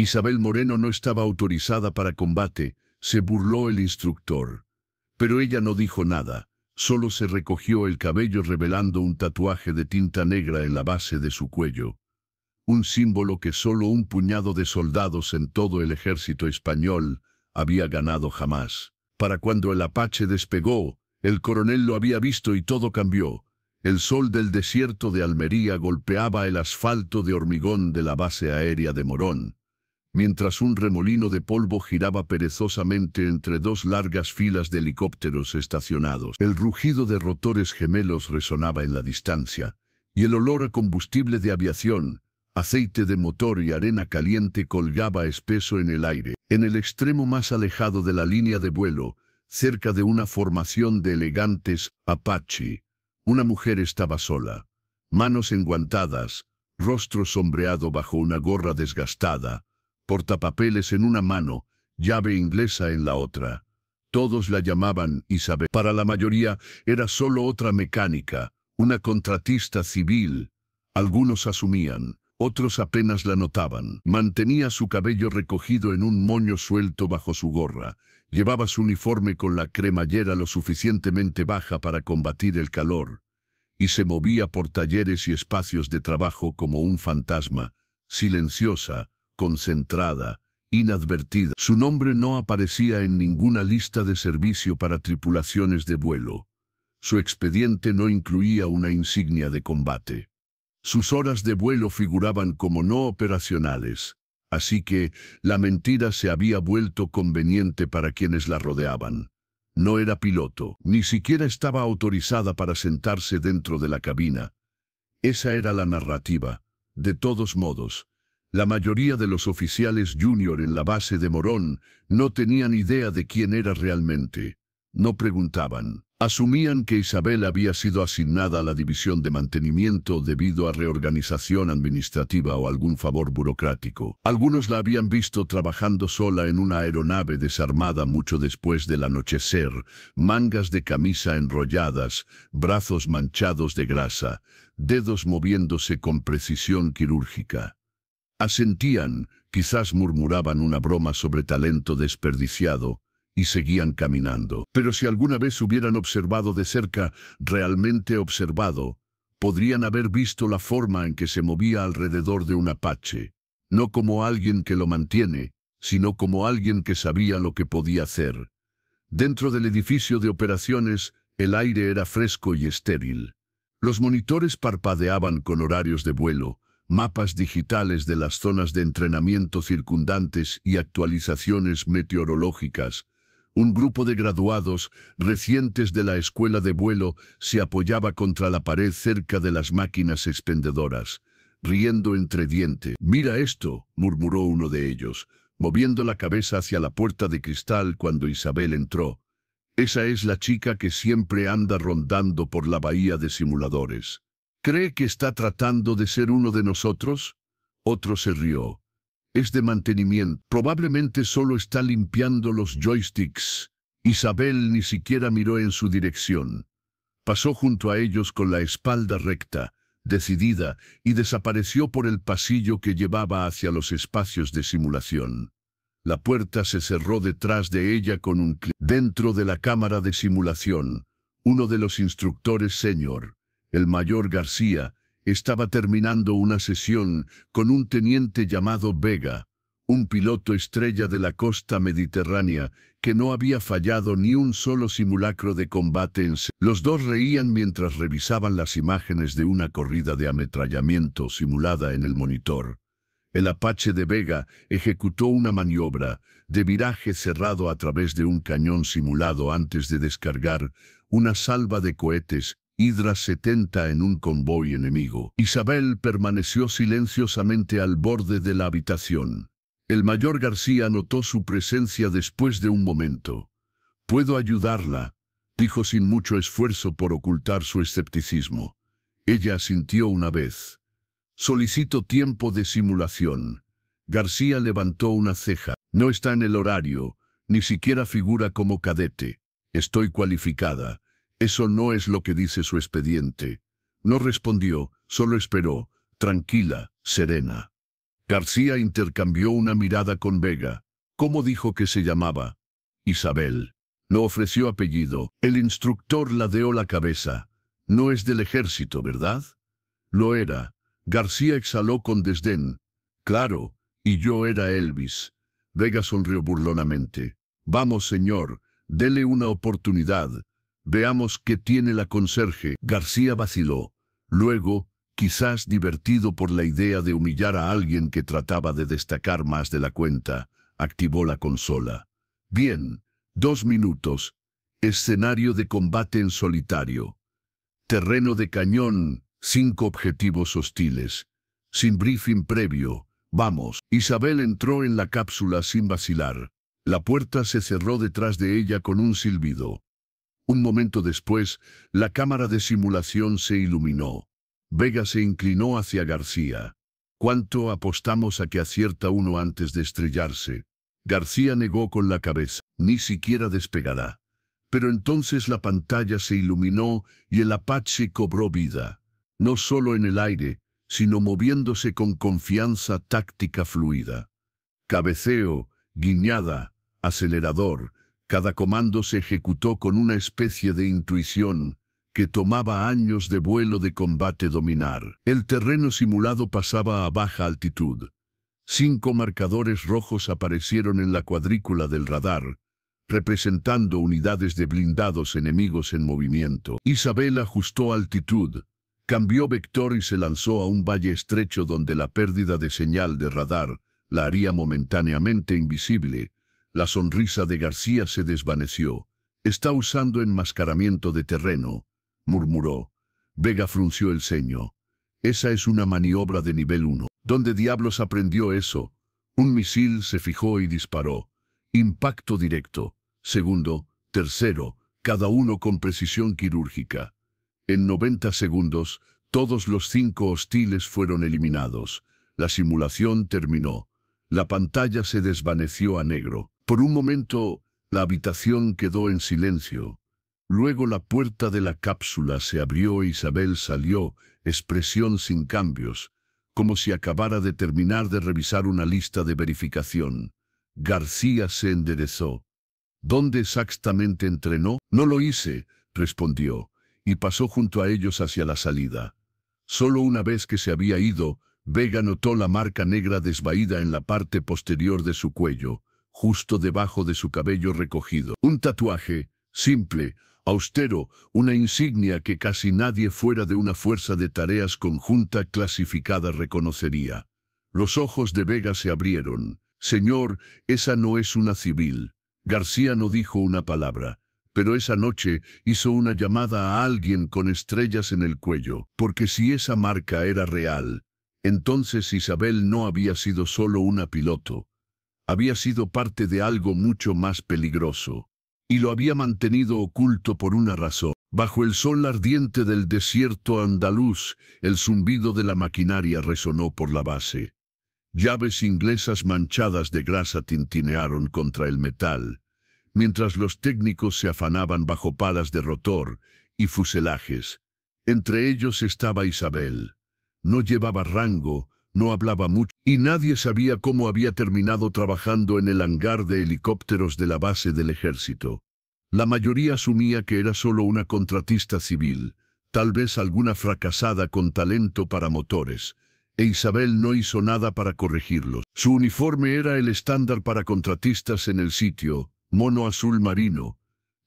Isabel Moreno no estaba autorizada para combate, se burló el instructor. Pero ella no dijo nada, solo se recogió el cabello revelando un tatuaje de tinta negra en la base de su cuello. Un símbolo que solo un puñado de soldados en todo el ejército español había ganado jamás. Para cuando el Apache despegó, el coronel lo había visto y todo cambió. El sol del desierto de Almería golpeaba el asfalto de hormigón de la base aérea de Morón, mientras un remolino de polvo giraba perezosamente entre dos largas filas de helicópteros estacionados. El rugido de rotores gemelos resonaba en la distancia, y el olor a combustible de aviación, aceite de motor y arena caliente colgaba espeso en el aire. En el extremo más alejado de la línea de vuelo, cerca de una formación de elegantes Apache, una mujer estaba sola, manos enguantadas, rostro sombreado bajo una gorra desgastada, portapapeles en una mano, llave inglesa en la otra. Todos la llamaban Isabel. Para la mayoría era solo otra mecánica, una contratista civil. Algunos asumían, otros apenas la notaban. Mantenía su cabello recogido en un moño suelto bajo su gorra. Llevaba su uniforme con la cremallera lo suficientemente baja para combatir el calor, y se movía por talleres y espacios de trabajo como un fantasma, silenciosa, concentrada, inadvertida. Su nombre no aparecía en ninguna lista de servicio para tripulaciones de vuelo. Su expediente no incluía una insignia de combate. Sus horas de vuelo figuraban como no operacionales, así que la mentira se había vuelto conveniente para quienes la rodeaban. No era piloto, ni siquiera estaba autorizada para sentarse dentro de la cabina. Esa era la narrativa. De todos modos, la mayoría de los oficiales junior en la base de Morón no tenían idea de quién era realmente. No preguntaban. Asumían que Isabel había sido asignada a la división de mantenimiento debido a reorganización administrativa o algún favor burocrático. Algunos la habían visto trabajando sola en una aeronave desarmada mucho después del anochecer, mangas de camisa enrolladas, brazos manchados de grasa, dedos moviéndose con precisión quirúrgica. Asentían, quizás murmuraban una broma sobre talento desperdiciado, y seguían caminando. Pero si alguna vez hubieran observado de cerca, realmente observado, podrían haber visto la forma en que se movía alrededor de un Apache, no como alguien que lo mantiene, sino como alguien que sabía lo que podía hacer. Dentro del edificio de operaciones, el aire era fresco y estéril. Los monitores parpadeaban con horarios de vuelo, mapas digitales de las zonas de entrenamiento circundantes y actualizaciones meteorológicas. Un grupo de graduados recientes de la escuela de vuelo se apoyaba contra la pared cerca de las máquinas expendedoras, riendo entre dientes. «Mira esto», murmuró uno de ellos, moviendo la cabeza hacia la puerta de cristal cuando Isabel entró. «Esa es la chica que siempre anda rondando por la bahía de simuladores. ¿Cree que está tratando de ser uno de nosotros?» Otro se rió. «Es de mantenimiento. Probablemente solo está limpiando los joysticks». Isabel ni siquiera miró en su dirección. Pasó junto a ellos con la espalda recta, decidida, y desapareció por el pasillo que llevaba hacia los espacios de simulación. La puerta se cerró detrás de ella con un clic. Dentro de la cámara de simulación, uno de los instructores senior, el mayor García, estaba terminando una sesión con un teniente llamado Vega, un piloto estrella de la costa mediterránea que no había fallado ni un solo simulacro de combate en serio. Los dos reían mientras revisaban las imágenes de una corrida de ametrallamiento simulada en el monitor. El Apache de Vega ejecutó una maniobra de viraje cerrado a través de un cañón simulado antes de descargar una salva de cohetes Hydra 70 en un convoy enemigo. Isabel permaneció silenciosamente al borde de la habitación. El mayor García notó su presencia después de un momento. «Puedo ayudarla», dijo sin mucho esfuerzo por ocultar su escepticismo. Ella asintió una vez. «Solicito tiempo de simulación». García levantó una ceja. «No está en el horario, ni siquiera figura como cadete. Estoy cualificada». «Eso no es lo que dice su expediente». No respondió, solo esperó, tranquila, serena. García intercambió una mirada con Vega. ¿Cómo dijo que se llamaba? Isabel. No ofreció apellido. El instructor ladeó la cabeza. No es del ejército, ¿verdad? Lo era. García exhaló con desdén. Claro, y yo era Elvis. Vega sonrió burlonamente. Vamos, señor, dele una oportunidad. Veamos qué tiene la conserje. García vaciló. Luego, quizás divertido por la idea de humillar a alguien que trataba de destacar más de la cuenta, activó la consola. Bien, 2 minutos. Escenario de combate en solitario. Terreno de cañón, 5 objetivos hostiles. Sin briefing previo. Vamos. Isabel entró en la cápsula sin vacilar. La puerta se cerró detrás de ella con un silbido. Un momento después, la cámara de simulación se iluminó. Vega se inclinó hacia García. ¿Cuánto apostamos a que acierta uno antes de estrellarse? García negó con la cabeza. Ni siquiera despegará. Pero entonces la pantalla se iluminó y el Apache cobró vida. No solo en el aire, sino moviéndose con confianza táctica fluida. Cabeceo, guiñada, acelerador, cada comando se ejecutó con una especie de intuición que tomaba años de vuelo de combate dominar. El terreno simulado pasaba a baja altitud. 5 marcadores rojos aparecieron en la cuadrícula del radar, representando unidades de blindados enemigos en movimiento. Isabel ajustó altitud, cambió vector y se lanzó a un valle estrecho donde la pérdida de señal de radar la haría momentáneamente invisible. La sonrisa de García se desvaneció. Está usando enmascaramiento de terreno, murmuró. Vega frunció el ceño. Esa es una maniobra de nivel 1. ¿Dónde diablos aprendió eso? Un misil se fijó y disparó. Impacto directo. Segundo, tercero, cada uno con precisión quirúrgica. En 90 segundos, todos los 5 hostiles fueron eliminados. La simulación terminó. La pantalla se desvaneció a negro. Por un momento, la habitación quedó en silencio. Luego la puerta de la cápsula se abrió e Isabel salió, expresión sin cambios, como si acabara de terminar de revisar una lista de verificación. García se enderezó. ¿Dónde exactamente entrenó? No lo hice, respondió, y pasó junto a ellos hacia la salida. Solo una vez que se había ido, Vega notó la marca negra desvaída en la parte posterior de su cuello, justo debajo de su cabello recogido. Un tatuaje, simple, austero, una insignia que casi nadie fuera de una fuerza de tareas conjunta clasificada reconocería. Los ojos de Vega se abrieron. Señor, esa no es una civil. García no dijo una palabra, pero esa noche hizo una llamada a alguien con estrellas en el cuello, porque si esa marca era real, entonces Isabel no había sido solo una piloto. Había sido parte de algo mucho más peligroso. Y lo había mantenido oculto por una razón. Bajo el sol ardiente del desierto andaluz, el zumbido de la maquinaria resonó por la base. Llaves inglesas manchadas de grasa tintinearon contra el metal, mientras los técnicos se afanaban bajo palas de rotor y fuselajes. Entre ellos estaba Isabel. No llevaba rango, no hablaba mucho, y nadie sabía cómo había terminado trabajando en el hangar de helicópteros de la base del ejército. La mayoría asumía que era solo una contratista civil, tal vez alguna fracasada con talento para motores, e Isabel no hizo nada para corregirlos. Su uniforme era el estándar para contratistas en el sitio, mono azul marino,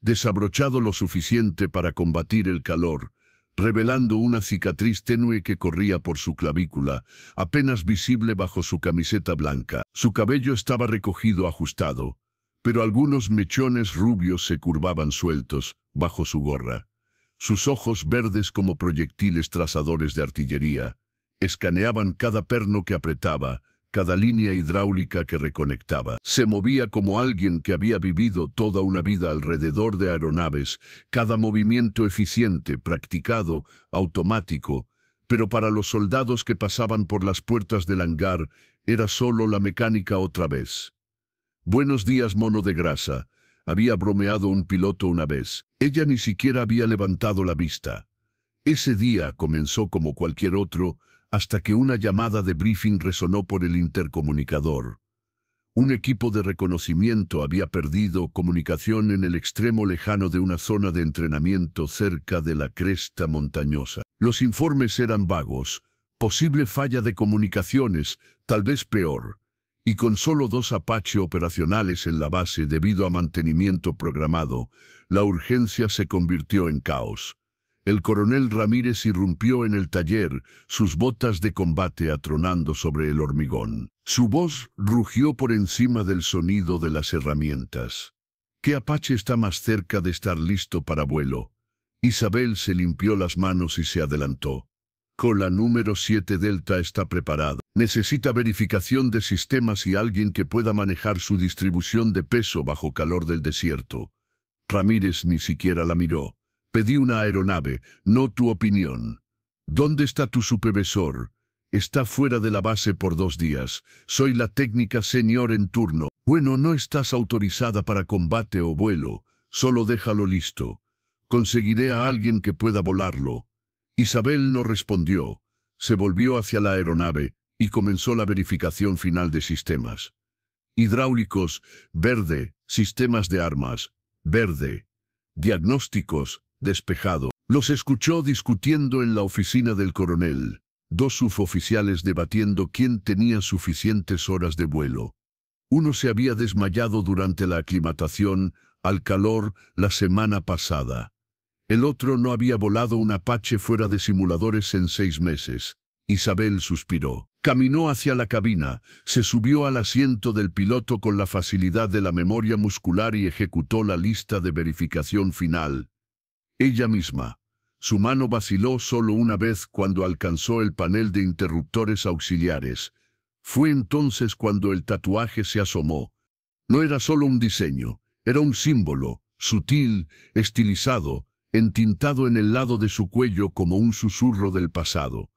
desabrochado lo suficiente para combatir el calor, revelando una cicatriz tenue que corría por su clavícula, apenas visible bajo su camiseta blanca. Su cabello estaba recogido ajustado, pero algunos mechones rubios se curvaban sueltos bajo su gorra. Sus ojos verdes como proyectiles trazadores de artillería escaneaban cada perno que apretaba, cada línea hidráulica que reconectaba. Se movía como alguien que había vivido toda una vida alrededor de aeronaves, cada movimiento eficiente, practicado, automático, pero para los soldados que pasaban por las puertas del hangar era solo la mecánica otra vez. «Buenos días, mono de grasa», había bromeado un piloto una vez. Ella ni siquiera había levantado la vista. Ese día comenzó como cualquier otro, hasta que una llamada de briefing resonó por el intercomunicador. Un equipo de reconocimiento había perdido comunicación en el extremo lejano de una zona de entrenamiento cerca de la cresta montañosa. Los informes eran vagos, posible falla de comunicaciones, tal vez peor, y con solo 2 Apache operacionales en la base debido a mantenimiento programado, la urgencia se convirtió en caos. El coronel Ramírez irrumpió en el taller, sus botas de combate atronando sobre el hormigón. Su voz rugió por encima del sonido de las herramientas. ¿Qué Apache está más cerca de estar listo para vuelo? Isabel se limpió las manos y se adelantó. Cola número 7 Delta está preparada. Necesita verificación de sistemas y alguien que pueda manejar su distribución de peso bajo calor del desierto. Ramírez ni siquiera la miró. Pedí una aeronave, no tu opinión. ¿Dónde está tu supervisor? Está fuera de la base por 2 días. Soy la técnica senior en turno. Bueno, no estás autorizada para combate o vuelo. Solo déjalo listo. Conseguiré a alguien que pueda volarlo. Isabel no respondió. Se volvió hacia la aeronave y comenzó la verificación final de sistemas. Hidráulicos, verde. Sistemas de armas, verde. Diagnósticos, despejado. Los escuchó discutiendo en la oficina del coronel. 2 suboficiales debatiendo quién tenía suficientes horas de vuelo. Uno se había desmayado durante la aclimatación al calor la semana pasada. El otro no había volado un Apache fuera de simuladores en 6 meses. Isabel suspiró. Caminó hacia la cabina, se subió al asiento del piloto con la facilidad de la memoria muscular y ejecutó la lista de verificación final. Ella misma. Su mano vaciló solo una vez cuando alcanzó el panel de interruptores auxiliares. Fue entonces cuando el tatuaje se asomó. No era solo un diseño, era un símbolo, sutil, estilizado, entintado en el lado de su cuello como un susurro del pasado.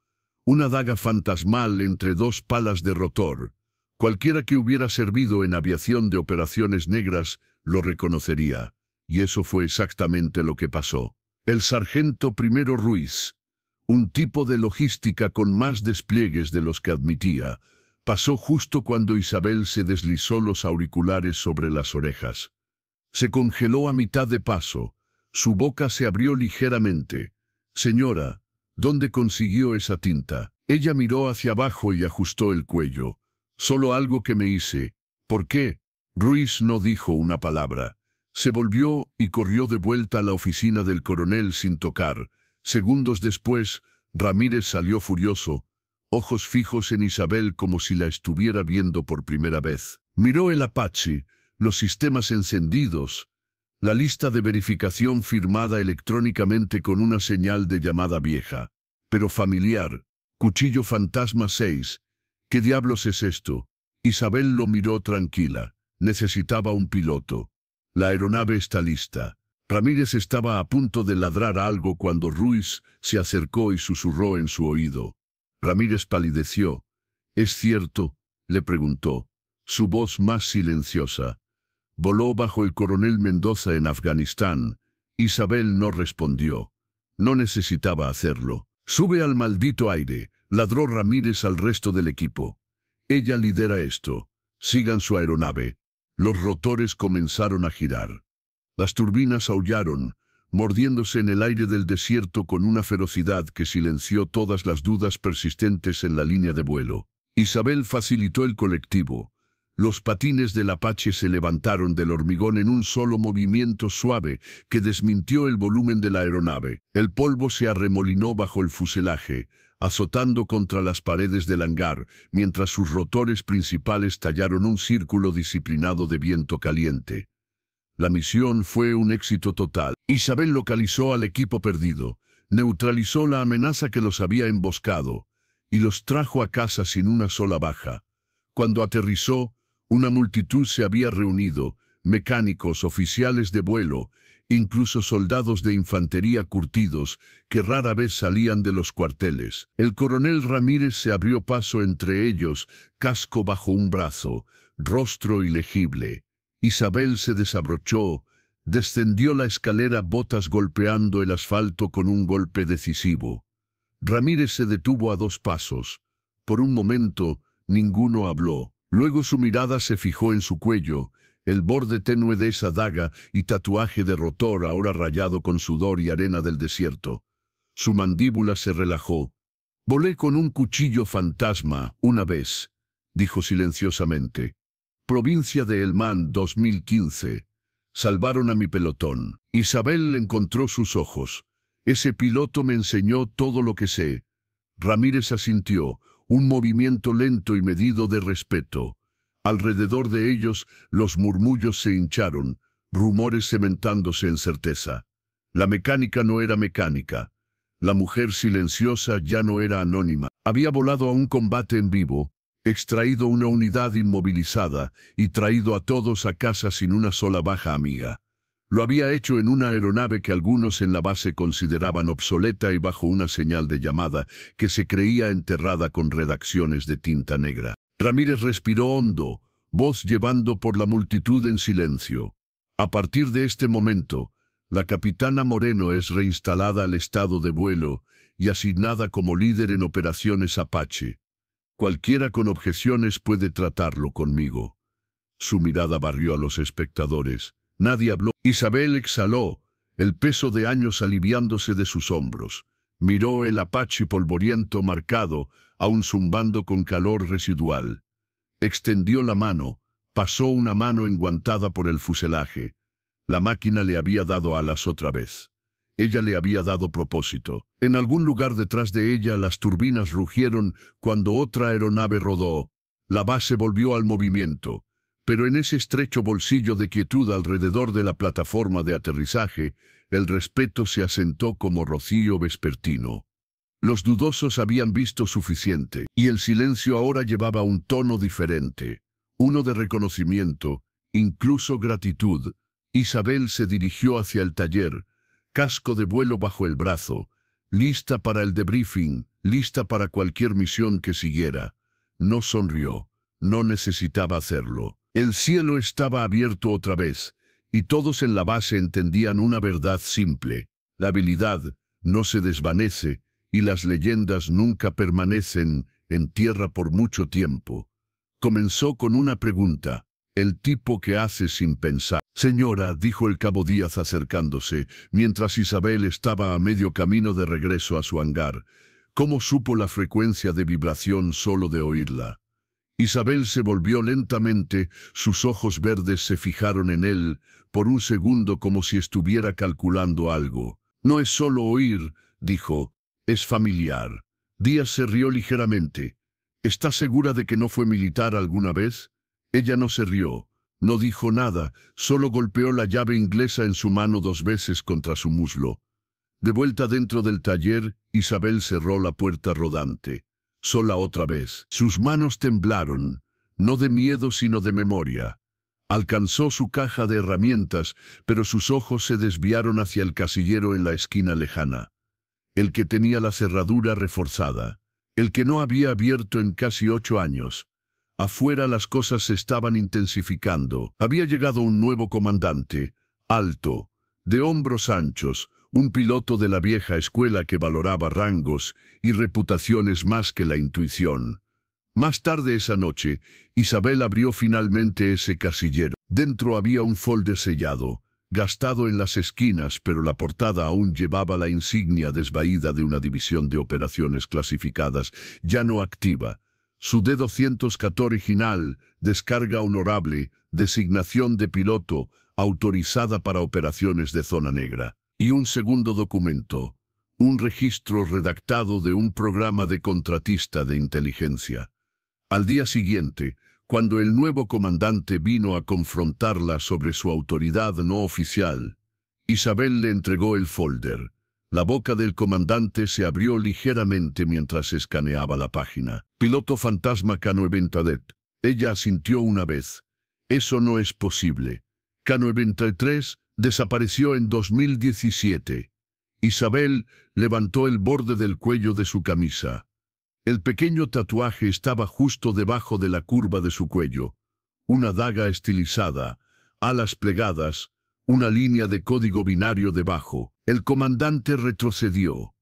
Una daga fantasmal entre 2 palas de rotor. Cualquiera que hubiera servido en aviación de operaciones negras lo reconocería. Y eso fue exactamente lo que pasó. El sargento primero Ruiz, un tipo de logística con más despliegues de los que admitía, pasó justo cuando Isabel se deslizó los auriculares sobre las orejas. Se congeló a mitad de paso. Su boca se abrió ligeramente. Señora, ¿dónde consiguió esa tinta? Ella miró hacia abajo y ajustó el cuello. Solo algo que me hice. ¿Por qué? Ruiz no dijo una palabra. Se volvió y corrió de vuelta a la oficina del coronel sin tocar. Segundos después, Ramírez salió furioso, ojos fijos en Isabel como si la estuviera viendo por primera vez. Miró el Apache, los sistemas encendidos, la lista de verificación firmada electrónicamente con una señal de llamada vieja, pero familiar. Cuchillo Fantasma 6. ¿Qué diablos es esto? Isabel lo miró tranquila. Necesitaba un piloto. La aeronave está lista. Ramírez estaba a punto de ladrar algo cuando Ruiz se acercó y susurró en su oído. Ramírez palideció. ¿Es cierto?, le preguntó. Su voz más silenciosa. Voló bajo el coronel Mendoza en Afganistán. Isabel no respondió. No necesitaba hacerlo. Sube al maldito aire, ladró Ramírez al resto del equipo. Ella lidera esto. Sigan su aeronave. Los rotores comenzaron a girar. Las turbinas aullaron, mordiéndose en el aire del desierto con una ferocidad que silenció todas las dudas persistentes en la línea de vuelo. Isabel facilitó el colectivo. Los patines del Apache se levantaron del hormigón en un solo movimiento suave que desmintió el volumen de la aeronave. El polvo se arremolinó bajo el fuselaje, azotando contra las paredes del hangar, mientras sus rotores principales tallaron un círculo disciplinado de viento caliente. La misión fue un éxito total. Isabel localizó al equipo perdido, neutralizó la amenaza que los había emboscado, y los trajo a casa sin una sola baja. Cuando aterrizó, una multitud se había reunido, mecánicos, oficiales de vuelo, incluso soldados de infantería curtidos, que rara vez salían de los cuarteles. El coronel Ramírez se abrió paso entre ellos, casco bajo un brazo, rostro ilegible. Isabel se desabrochó, descendió la escalera, botas golpeando el asfalto con un golpe decisivo. Ramírez se detuvo a 2 pasos. Por un momento, ninguno habló. Luego su mirada se fijó en su cuello, el borde tenue de esa daga y tatuaje de rotor ahora rayado con sudor y arena del desierto. Su mandíbula se relajó. «Volé con un cuchillo fantasma una vez», dijo silenciosamente. «Provincia de Helmand, 2015. Salvaron a mi pelotón». Isabel encontró sus ojos. «Ese piloto me enseñó todo lo que sé». Ramírez asintió, un movimiento lento y medido de respeto. Alrededor de ellos, los murmullos se hincharon, rumores cementándose en certeza. La mecánica no era mecánica. La mujer silenciosa ya no era anónima. Había volado a un combate en vivo, extraído una unidad inmovilizada y traído a todos a casa sin una sola baja amiga. Lo había hecho en una aeronave que algunos en la base consideraban obsoleta y bajo una señal de llamada que se creía enterrada con redacciones de tinta negra. Ramírez respiró hondo, voz llevando por la multitud en silencio. A partir de este momento, la capitana Moreno es reinstalada al estado de vuelo y asignada como líder en operaciones Apache. Cualquiera con objeciones puede tratarlo conmigo. Su mirada barrió a los espectadores. Nadie habló. Isabel exhaló, el peso de años aliviándose de sus hombros. Miró el Apache polvoriento marcado, aún zumbando con calor residual. Extendió la mano, pasó una mano enguantada por el fuselaje. La máquina le había dado alas otra vez. Ella le había dado propósito. En algún lugar detrás de ella las turbinas rugieron cuando otra aeronave rodó. La base volvió al movimiento. Pero en ese estrecho bolsillo de quietud alrededor de la plataforma de aterrizaje, el respeto se asentó como rocío vespertino. Los dudosos habían visto suficiente, y el silencio ahora llevaba un tono diferente, uno de reconocimiento, incluso gratitud. Isabel se dirigió hacia el taller, casco de vuelo bajo el brazo, lista para el debriefing, lista para cualquier misión que siguiera. No sonrió, no necesitaba hacerlo. El cielo estaba abierto otra vez, y todos en la base entendían una verdad simple. La habilidad no se desvanece, y las leyendas nunca permanecen en tierra por mucho tiempo. Comenzó con una pregunta, el tipo que hace sin pensar. «Señora», dijo el cabo Díaz acercándose, mientras Isabel estaba a medio camino de regreso a su hangar. ¿Cómo supo la frecuencia de vibración solo de oírla? Isabel se volvió lentamente, sus ojos verdes se fijaron en él, por un segundo como si estuviera calculando algo. «No es solo oír», dijo, «es familiar». Díaz se rió ligeramente. «¿Está segura de que no fue militar alguna vez?» Ella no se rió, no dijo nada, solo golpeó la llave inglesa en su mano 2 veces contra su muslo. De vuelta dentro del taller, Isabel cerró la puerta rodante. Sola otra vez. Sus manos temblaron, no de miedo sino de memoria. Alcanzó su caja de herramientas, pero sus ojos se desviaron hacia el casillero en la esquina lejana. El que tenía la cerradura reforzada. El que no había abierto en casi 8 años. Afuera las cosas se estaban intensificando. Había llegado un nuevo comandante, alto, de hombros anchos, un piloto de la vieja escuela que valoraba rangos y reputaciones más que la intuición. Más tarde esa noche, Isabel abrió finalmente ese casillero. Dentro había un folder sellado, gastado en las esquinas, pero la portada aún llevaba la insignia desvaída de una división de operaciones clasificadas, ya no activa. Su D-214 original, descarga honorable, designación de piloto, autorizada para operaciones de zona negra. Y un segundo documento, un registro redactado de un programa de contratista de inteligencia. Al día siguiente, cuando el nuevo comandante vino a confrontarla sobre su autoridad no oficial, Isabel le entregó el folder. La boca del comandante se abrió ligeramente mientras escaneaba la página. «Piloto fantasma K-93». Ella asintió una vez. «Eso no es posible. K-93 desapareció en 2017. Isabel levantó el borde del cuello de su camisa. El pequeño tatuaje estaba justo debajo de la curva de su cuello. Una daga estilizada, alas plegadas, una línea de código binario debajo. El comandante retrocedió.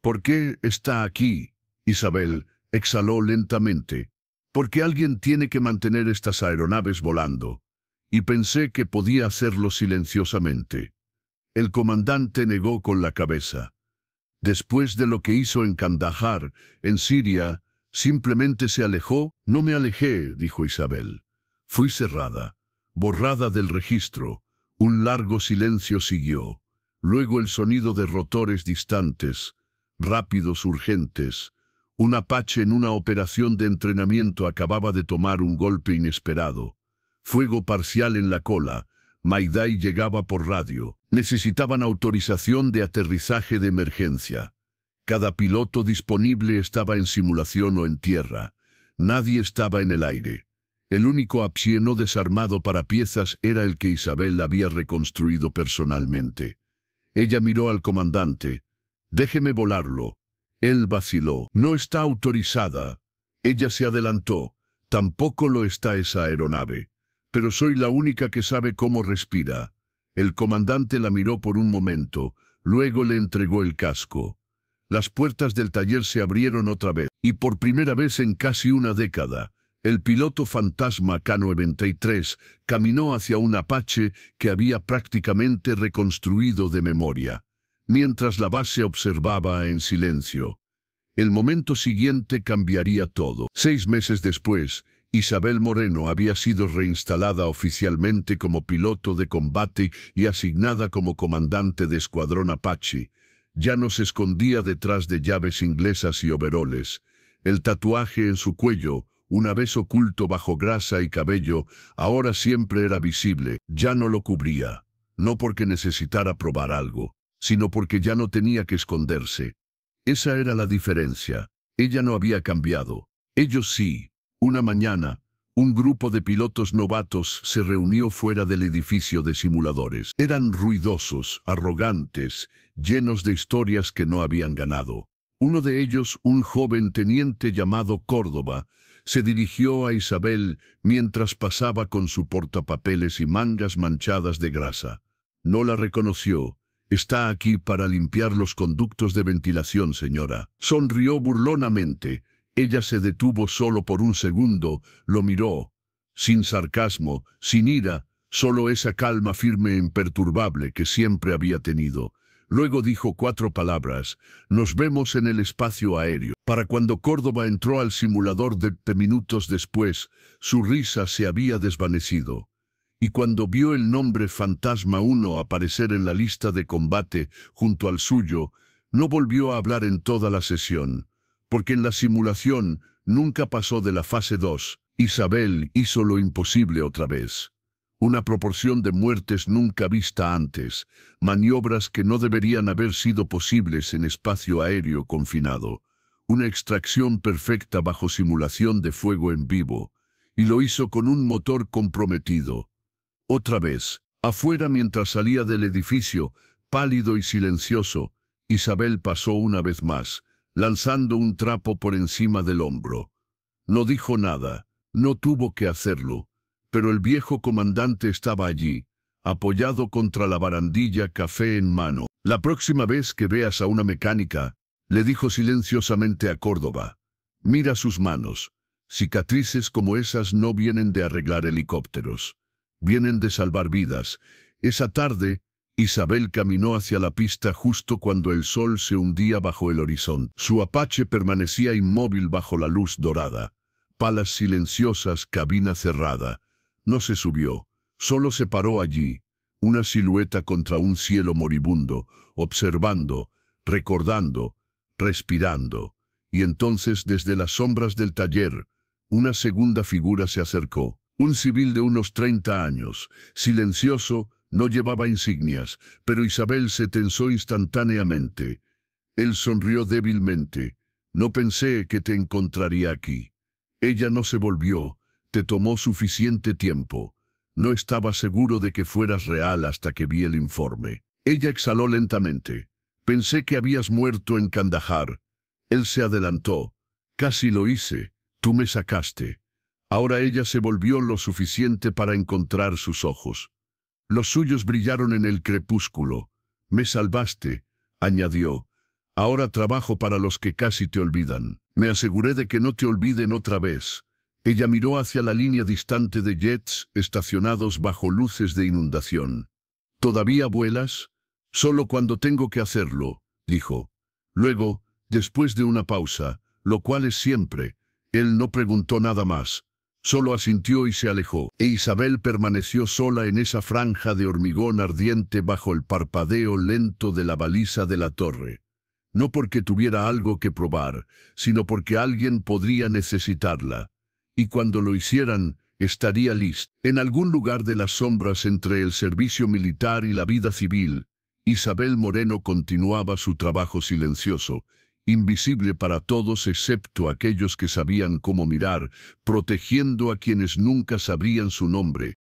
¿Por qué está aquí? Isabel exhaló lentamente. Porque alguien tiene que mantener estas aeronaves volando. Y pensé que podía hacerlo silenciosamente. El comandante negó con la cabeza. Después de lo que hizo en Kandahar, en Siria, simplemente se alejó. No me alejé, dijo Isabel. Fui cerrada, borrada del registro. Un largo silencio siguió. Luego el sonido de rotores distantes, rápidos, urgentes. Un Apache en una operación de entrenamiento acababa de tomar un golpe inesperado. Fuego parcial en la cola. Mayday llegaba por radio. Necesitaban autorización de aterrizaje de emergencia. Cada piloto disponible estaba en simulación o en tierra. Nadie estaba en el aire. El único Apache no desarmado para piezas era el que Isabel había reconstruido personalmente. Ella miró al comandante. «Déjeme volarlo». Él vaciló. «No está autorizada». Ella se adelantó. «Tampoco lo está esa aeronave. Pero soy la única que sabe cómo respira». El comandante la miró por un momento, luego le entregó el casco. Las puertas del taller se abrieron otra vez, y por primera vez en casi una década, el piloto fantasma K-93 caminó hacia un Apache que había prácticamente reconstruido de memoria, mientras la base observaba en silencio. El momento siguiente cambiaría todo. 6 meses después, Isabel Moreno había sido reinstalada oficialmente como piloto de combate y asignada como comandante de escuadrón Apache. Ya no se escondía detrás de llaves inglesas y overoles. El tatuaje en su cuello, una vez oculto bajo grasa y cabello, ahora siempre era visible. Ya no lo cubría. No porque necesitara probar algo, sino porque ya no tenía que esconderse. Esa era la diferencia. Ella no había cambiado. Ellos sí. Una mañana, un grupo de pilotos novatos se reunió fuera del edificio de simuladores. Eran ruidosos, arrogantes, llenos de historias que no habían ganado. Uno de ellos, un joven teniente llamado Córdoba, se dirigió a Isabel mientras pasaba con su portapapeles y mangas manchadas de grasa. No la reconoció. «Está aquí para limpiar los conductos de ventilación, señora». Sonrió burlonamente. Ella se detuvo solo por un segundo, lo miró. Sin sarcasmo, sin ira, solo esa calma firme e imperturbable que siempre había tenido. Luego dijo 4 palabras: «Nos vemos en el espacio aéreo». Para cuando Córdoba entró al simulador de minutos después, su risa se había desvanecido. Y cuando vio el nombre Fantasma 1 aparecer en la lista de combate junto al suyo, no volvió a hablar en toda la sesión, porque en la simulación nunca pasó de la fase 2. Isabel hizo lo imposible otra vez. Una proporción de muertes nunca vista antes, maniobras que no deberían haber sido posibles en espacio aéreo confinado, una extracción perfecta bajo simulación de fuego en vivo, y lo hizo con un motor comprometido. Otra vez, afuera mientras salía del edificio, pálido y silencioso, Isabel pasó una vez más, lanzando un trapo por encima del hombro. No dijo nada, no tuvo que hacerlo, pero el viejo comandante estaba allí, apoyado contra la barandilla, café en mano. «La próxima vez que veas a una mecánica», le dijo silenciosamente a Córdoba, «mira sus manos. Cicatrices como esas no vienen de arreglar helicópteros. Vienen de salvar vidas». Esa tarde, Isabel caminó hacia la pista justo cuando el sol se hundía bajo el horizonte. Su Apache permanecía inmóvil bajo la luz dorada. Palas silenciosas, cabina cerrada. No se subió, solo se paró allí, una silueta contra un cielo moribundo, observando, recordando, respirando. Y entonces, desde las sombras del taller, una segunda figura se acercó. Un civil de unos 30 años, silencioso, no llevaba insignias, pero Isabel se tensó instantáneamente. Él sonrió débilmente. «No pensé que te encontraría aquí». Ella no se volvió. «Te tomó suficiente tiempo. No estaba seguro de que fueras real hasta que vi el informe». Ella exhaló lentamente. «Pensé que habías muerto en Kandahar». Él se adelantó. «Casi lo hice. Tú me sacaste». Ahora ella se volvió lo suficiente para encontrar sus ojos. Los suyos brillaron en el crepúsculo. «Me salvaste», añadió. Ahora trabajo para los que casi te olvidan. Me aseguré de que no te olviden otra vez. Ella miró hacia la línea distante de jets estacionados bajo luces de inundación. ¿Todavía vuelas? Solo cuando tengo que hacerlo, dijo. Luego, después de una pausa, lo cual es siempre, él no preguntó nada más. Solo asintió y se alejó, e Isabel permaneció sola en esa franja de hormigón ardiente bajo el parpadeo lento de la baliza de la torre. No porque tuviera algo que probar, sino porque alguien podría necesitarla. Y cuando lo hicieran, estaría lista. En algún lugar de las sombras entre el servicio militar y la vida civil, Isabel Moreno continuaba su trabajo silencioso, invisible para todos excepto aquellos que sabían cómo mirar, protegiendo a quienes nunca sabrían su nombre,